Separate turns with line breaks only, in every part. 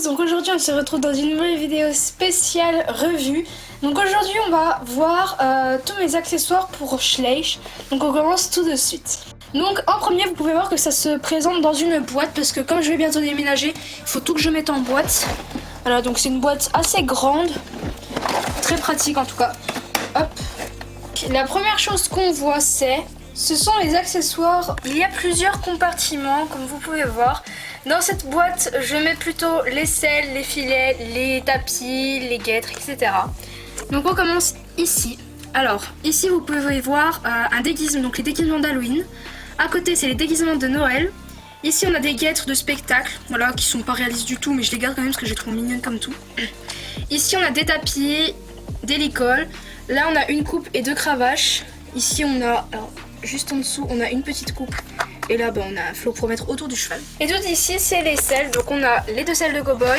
Donc aujourd'hui on se retrouve dans une nouvelle vidéo spéciale revue. Donc aujourd'hui on va voir tous mes accessoires pour Schleich. Donc on commence tout de suite. Donc en premier vous pouvez voir que ça se présente dans une boîte parce que comme je vais bientôt déménager, il faut tout que je mette en boîte. Voilà, donc c'est une boîte assez grande, très pratique en tout cas. Hop. La première chose qu'on voit ce sont les accessoires. Il y a plusieurs compartiments comme vous pouvez voir. Dans cette boîte, je mets plutôt les selles, les filets, les tapis, les guêtres, etc. Donc on commence ici. Alors, ici vous pouvez voir un déguisement, donc les déguisements d'Halloween. À côté, c'est les déguisements de Noël. Ici, on a des guêtres de spectacle, voilà, qui sont pas réalistes du tout, mais je les garde quand même parce que je les trouve mignonnes comme tout. Ici, on a des tapis, des licoles. Là, on a une coupe et deux cravaches. Ici, on a, alors, juste en dessous, on a une petite coupe. Et là, on a un flot pour mettre autour du cheval. Et tout ici, c'est les selles. Donc, on a les deux selles de cow-boy,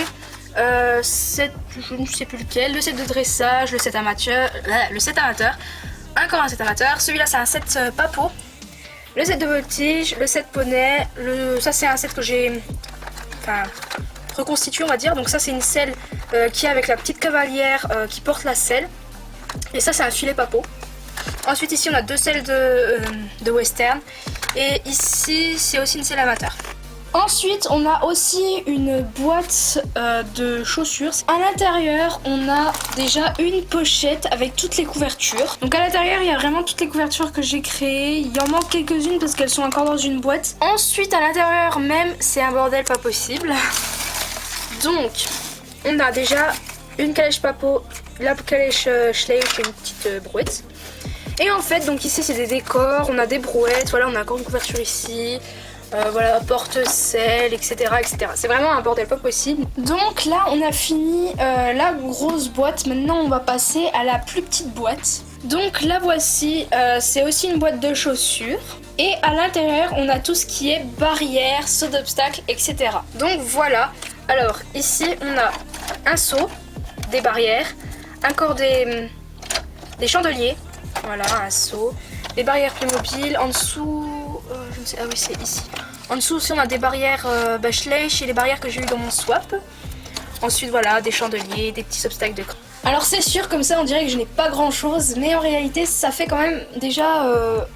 je ne sais plus lequel, le set de dressage, le set amateur, encore un set amateur. Celui-là, c'est un set papo, le set de voltige, le set poney. Ça, c'est un set que j'ai reconstitué, on va dire. Donc, ça, c'est une selle qui est avec la petite cavalière qui porte la selle. Et ça, c'est un filet papo. Ensuite, ici, on a deux selles de western. Et ici, c'est aussi une selle amateur. Ensuite, on a aussi une boîte de chaussures. À l'intérieur, on a déjà une pochette avec toutes les couvertures. Donc à l'intérieur, il y a vraiment toutes les couvertures que j'ai créées. Il y en manque quelques-unes parce qu'elles sont encore dans une boîte. Ensuite, à l'intérieur même, c'est un bordel pas possible. Donc, on a déjà une calèche papo, la calèche Schleich et une petite brouette. Et en fait, donc ici c'est des décors, on a des brouettes, voilà, on a encore une couverture ici, voilà, porte-selle, etc., etc. C'est vraiment un bordel pas possible. Donc là, on a fini la grosse boîte. Maintenant, on va passer à la plus petite boîte. Donc la voici, c'est aussi une boîte de chaussures. Et à l'intérieur, on a tout ce qui est barrières, saut d'obstacles, etc. Donc voilà. Alors ici, on a un seau, des barrières, encore des chandeliers. Voilà, un seau, des barrières plus mobiles. En dessous, je ne sais, ah oui, c'est ici. En dessous aussi, on a des barrières Schleich et les barrières que j'ai eu dans mon swap. Ensuite, voilà, des chandeliers, des petits obstacles de cran. Alors, c'est sûr, comme ça, on dirait que je n'ai pas grand chose, mais en réalité, ça fait quand même déjà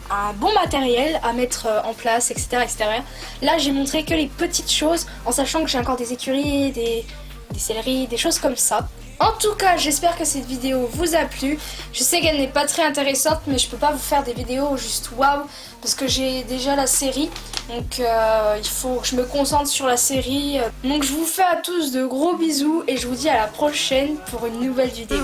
un bon matériel à mettre en place, etc., etc. Là, j'ai montré que les petites choses, en sachant que j'ai encore des écuries, des selleries, des choses comme ça. En tout cas, j'espère que cette vidéo vous a plu. Je sais qu'elle n'est pas très intéressante, mais je peux pas vous faire des vidéos juste waouh, parce que j'ai déjà la série. Donc il faut que je me concentre sur la série. Donc je vous fais à tous de gros bisous et je vous dis à la prochaine pour une nouvelle vidéo.